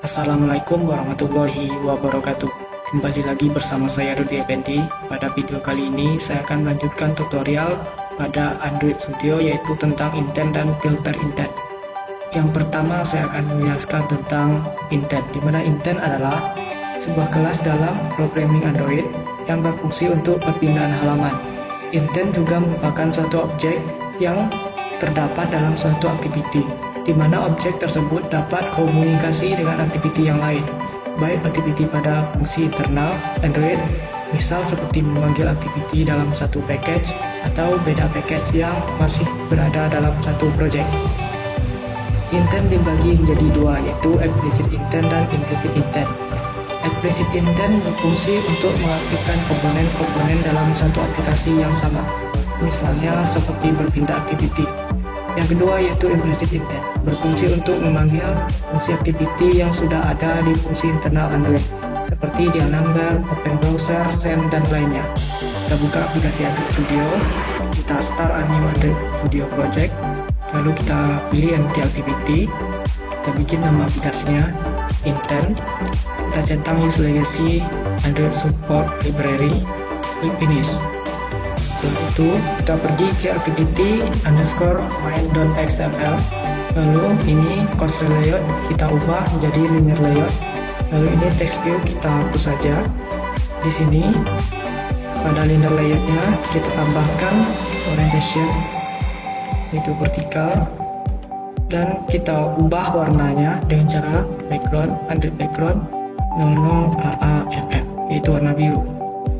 Assalamualaikum warahmatullahi wabarakatuh. Kembali lagi bersama saya Rudi Effendi. Pada video kali ini saya akan melanjutkan tutorial pada Android Studio, yaitu tentang intent dan filter intent. Yang pertama saya akan menjelaskan tentang intent, di mana intent adalah sebuah kelas dalam programming Android yang berfungsi untuk perpindahan halaman. Intent juga merupakan suatu objek yang terdapat dalam suatu activity, di mana objek tersebut dapat komunikasi dengan activity yang lain, baik activity pada fungsi internal Android, misal seperti memanggil activity dalam satu package atau beda package yang masih berada dalam satu project. Intent dibagi menjadi dua, yaitu explicit intent dan implicit intent. Explicit intent berfungsi untuk mengaktifkan komponen-komponen dalam satu aplikasi yang sama, misalnya seperti berpindah activity. Yang kedua yaitu implicit intent, berfungsi untuk memanggil fungsi activity yang sudah ada di fungsi internal Android, seperti dial number, open browser, send, dan lainnya. Kita buka aplikasi Android Studio, kita start a new Android Studio project, lalu kita pilih empty activity, kita bikin nama aplikasinya intent, kita centang use legacy Android support library, klik finish. Setelah itu kita pergi ke activity underscore main.xml, lalu ini console layout kita ubah menjadi linear layout, lalu ini text view kita hapus saja. Di sini pada linear layoutnya kita tambahkan orientation, itu vertikal, dan kita ubah warnanya dengan cara background, Android background 00 AAFF, yaitu warna biru.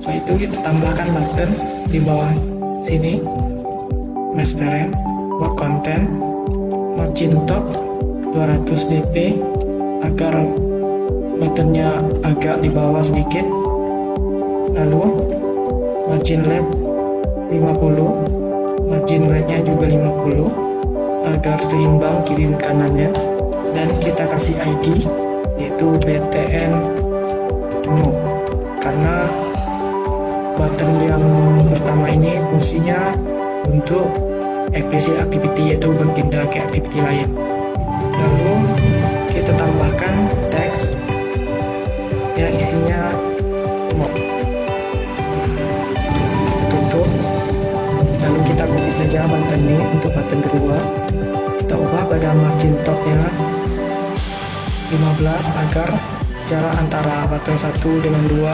Setelah itu kita tambahkan button di bawah sini, Mesh Parent, Work Content, Margin Top 200 dp agar buttonnya agak di bawah sedikit, lalu Margin Left 50, Margin Right-nya juga 50 agar seimbang kiri dan kanannya, dan kita kasih ID yaitu btn move, karena button yang pertama ini fungsinya untuk explicit activity, yaitu berpindah ke activity lain. Lalu kita tambahkan teks yang isinya mode. Tutup. Lalu kita copy saja button ini untuk button kedua. Kita ubah pada margin topnya 15 agar jarak antara button 1 dengan 2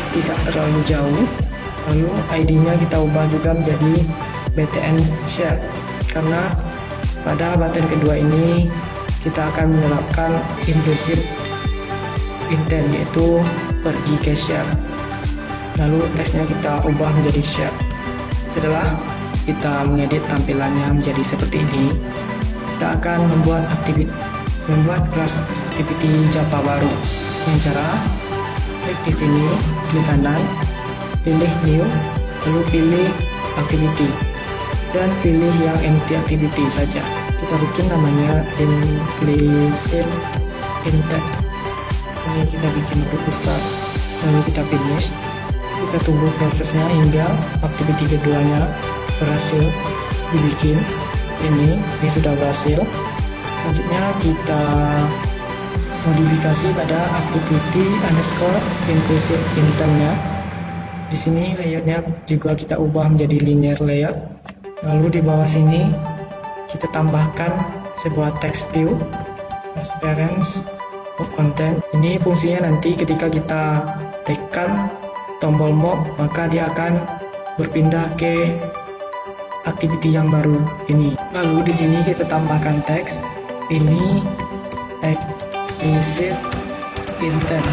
tidak terlalu jauh. Lalu ID-nya kita ubah juga menjadi btn share, karena pada button kedua ini kita akan menerapkan implicit intent, yaitu pergi ke share. Lalu teksnya kita ubah menjadi share. Setelah kita mengedit tampilannya menjadi seperti ini, kita akan membuat kelas activity Java baru dengan cara klik di sini, klik kanan, pilih new, lalu pilih activity, dan pilih yang empty activity saja. Kita bikin namanya implicit intent. Ini kita bikin lebih besar, lalu kita finish. Kita tunggu prosesnya hingga activity keduanya berhasil dibikin. Ini sudah berhasil. Selanjutnya kita modifikasi pada activity underscore implicit intentnya. Di sini layoutnya juga kita ubah menjadi linear layout. Lalu di bawah sini kita tambahkan sebuah text view, transparency, work content. Ini fungsinya nanti ketika kita tekan tombol move, maka dia akan berpindah ke activity yang baru ini. Lalu di sini kita tambahkan teks, ini explicit intent.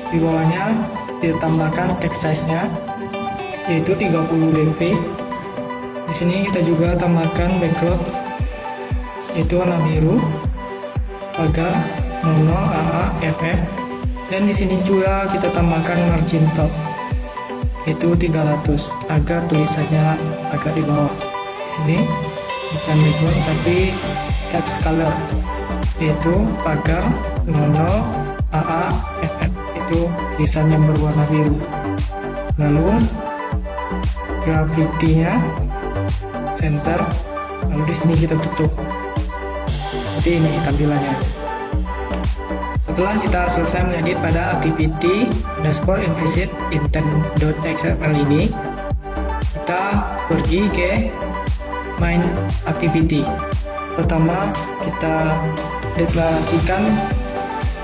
Di bawahnya kita tambahkan text size-nya yaitu 30 dp. Di sini kita juga tambahkan background yaitu warna biru agar 00 AAFF, dan di sini juga kita tambahkan margin top yaitu 300 agar tulisannya agak di bawah. Di sini bukan background tapi text color yaitu pagar 00 AAFF, itu tulisan yang berwarna biru. Lalu graffiti-nya center, lalu di sini kita tutup. Seperti ini tampilannya. Setelah kita selesai mengedit pada activity underscore implicit intent.xml ini, kita pergi ke main activity. Pertama, kita deklarasikan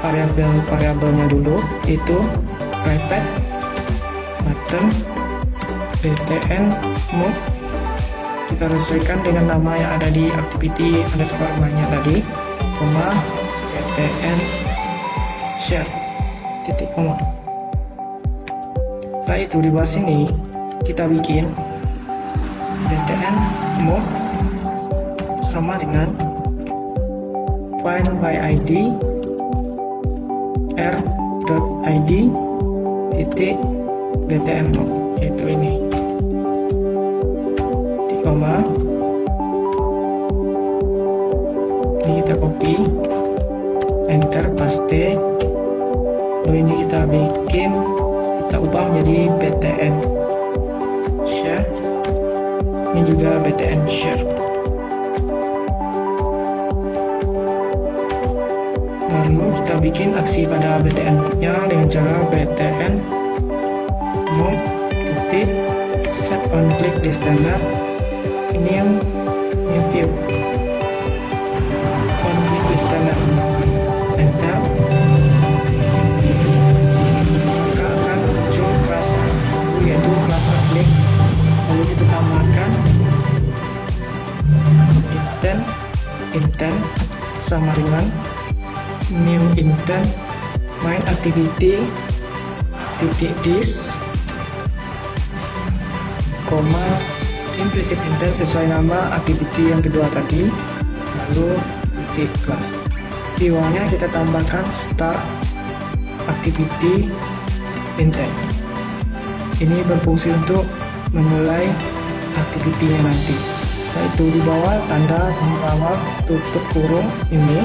variabel-variabelnya dulu, yaitu private button btn mode. Kita sesuaikan dengan nama yang ada di activity underscore mainnya tadi, koma btn share titik koma. Setelah itu di bawah sini kita bikin btn mode sama dengan find by id r.id titik btn mode, yaitu ini titik koma. Ini kita copy, enter, paste. Lalu ini kita bikin, kita ubah menjadi btn share. Ini juga btn share. Lalu kita bikin aksi pada btn-nya dengan cara btn mode titik set on click listener new view on click listener, enter. Maka akan muncul kelas yaitu kelas klik. Lalu kita tambahkan intent sama dengan new intent main activity titik this koma implicit intent sesuai nama activity yang kedua tadi, lalu titik class. Di bawahnya kita tambahkan start activity intent. Ini berfungsi untuk memulai activity-nya nanti. Yaitu di bawah tanda pengawal tutup kurung ini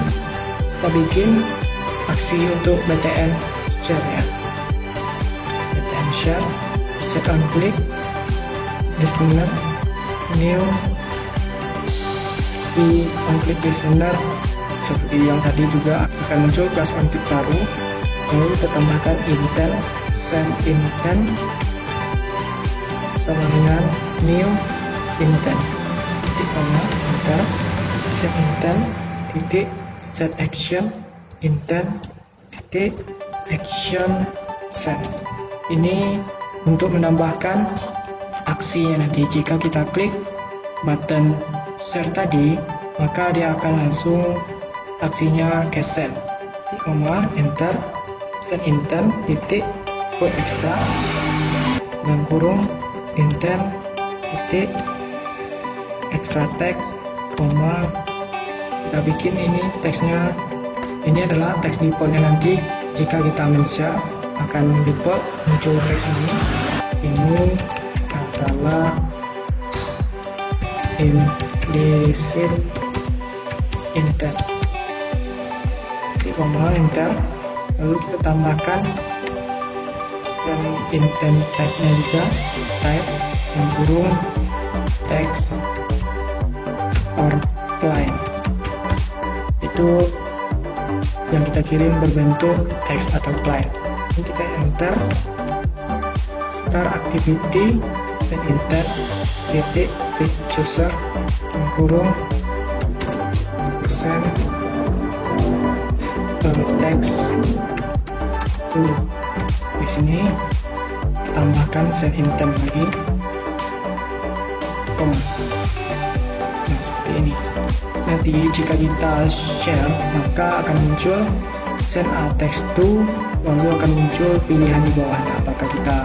kita bikin aksi untuk btn share ya. Btn share set on click listener new di on click listener. Seperti yang tadi juga akan muncul kelas on click baru. Lalu kita tambahkan intent send intent sama dengan new intent titik koma, enter, set intent titik set action intent titik action send. Ini untuk menambahkan aksinya nanti. Jika kita klik button share tadi, maka dia akan langsung aksinya ke send titik koma, enter, set intent titik code extra dan kurung intent titik extra text koma. Kita bikin ini teksnya, ini adalah teks defaultnya nanti. Jika kita men-share akan default muncul teks ini. Ini adalah implicit intent titik koma, enter. Lalu kita tambahkan send intent tag-nya juga, type yang kurung text or client. Itu yang kita kirim berbentuk text atau client. Ini kita enter start activity send intent titik with user yang kurung send text to. Di sini tambahkan send intent lagi, koma. Nah, seperti ini. Nanti jika kita share, maka akan muncul send a text to, lalu akan muncul pilihan di bawahnya, apakah kita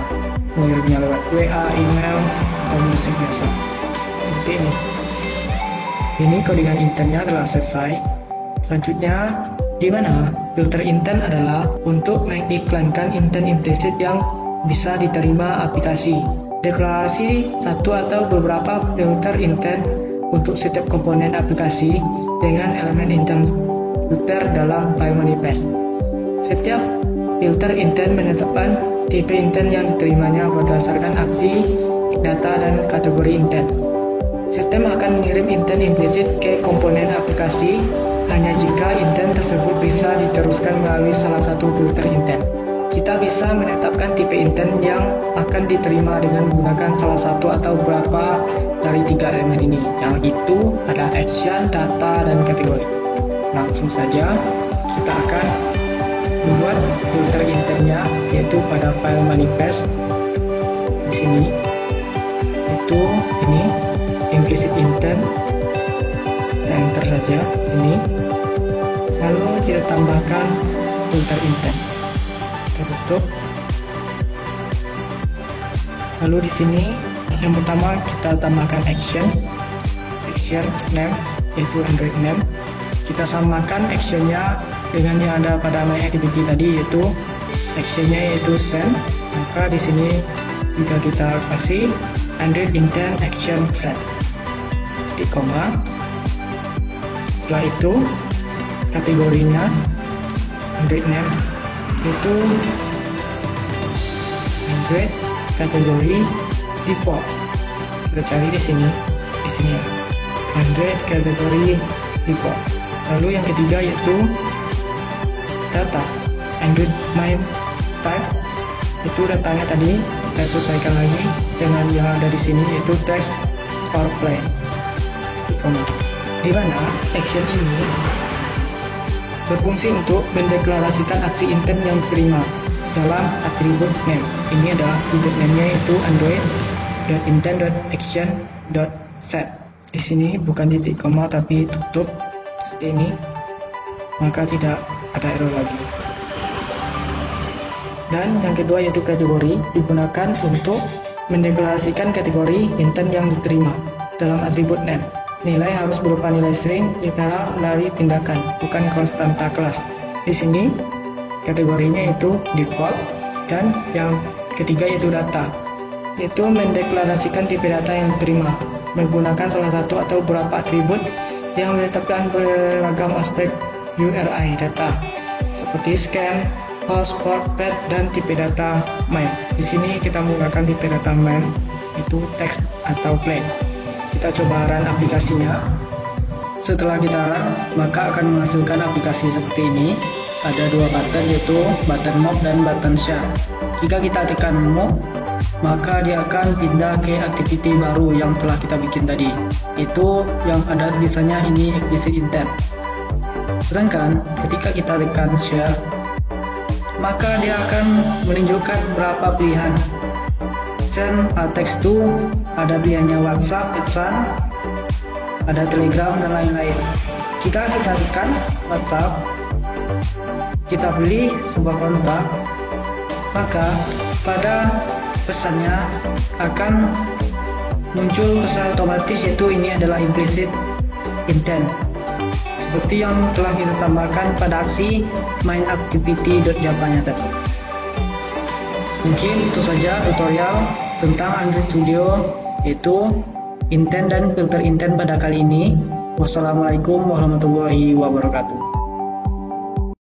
mengirimnya lewat WA, email, atau messenger biasa. Seperti ini. Ini codingan intentnya adalah selesai. Selanjutnya, di mana filter intent adalah untuk mengiklankan intent implicit yang bisa diterima aplikasi. Deklarasi satu atau beberapa filter intent untuk setiap komponen aplikasi dengan elemen intent filter dalam file manifest. Setiap filter intent menetapkan tipe intent yang diterimanya berdasarkan aksi, data, dan kategori intent. Sistem akan mengirim intent implisit ke komponen aplikasi hanya jika intent tersebut bisa diteruskan melalui salah satu filter intent. Kita bisa menetapkan tipe intent yang akan diterima dengan menggunakan salah satu atau beberapa dari 3 elemen ini, yang itu ada action, data, dan kategori. Langsung saja kita akan membuat filter intentnya, yaitu pada file manifest di sini, itu ini implicit intent. Kita enter saja sini, lalu kita tambahkan filter intent, kita tutup. Lalu di sini yang pertama kita tambahkan action name, yaitu Android name. Kita samakan actionnya dengan yang ada pada my activity tadi, yaitu actionnya yaitu send. Maka di sini juga kita kasih Android intent action send, titik koma. Setelah itu kategorinya Android name, itu Android kategori default. Kita cari di sini ya, Android kategori default. Lalu yang ketiga yaitu data, Android main type, itu datanya tadi kita sesuaikan lagi dengan yang ada di sini, yaitu text or plain. Di mana action ini berfungsi untuk mendeklarasikan aksi intent yang diterima dalam atribut name. Ini adalah atribut name-nya, yaitu android.intent.action.set. Di sini bukan titik koma tapi tutup seperti ini, maka tidak ada error lagi. Dan yang kedua yaitu kategori, digunakan untuk mendeklarasikan kategori intent yang diterima dalam atribut name. Nilai harus berupa nilai string ditara melalui tindakan, bukan konstanta kelas. Di sini kategorinya itu default, dan yang ketiga yaitu data, yaitu mendeklarasikan tipe data yang diterima menggunakan salah satu atau beberapa atribut yang menetapkan beragam aspek URI data seperti scan, host, port, path, dan tipe data main. Di sini kita menggunakan tipe data main, itu text atau plain. Kita coba run aplikasinya. Setelah kita run, maka akan menghasilkan aplikasi seperti ini. Ada dua button, yaitu button move dan button share. Jika kita tekan move, maka dia akan pindah ke activity baru yang telah kita bikin tadi, itu yang ada tulisannya ini explicit intent. Sedangkan ketika kita tekan share, maka dia akan menunjukkan beberapa pilihan. Send a text to, ada pilihannya WhatsApp, pesan, ada Telegram, dan lain-lain. Jika kita tekan WhatsApp, kita pilih sebuah kontak, maka pada pesannya akan muncul pesan otomatis, yaitu ini adalah implicit intent, seperti yang telah kita tambahkan pada aksi main activity.java-nya tadi. Mungkin itu saja tutorial tentang Android Studio, yaitu intent dan filter intent pada kali ini. Wassalamualaikum warahmatullahi wabarakatuh.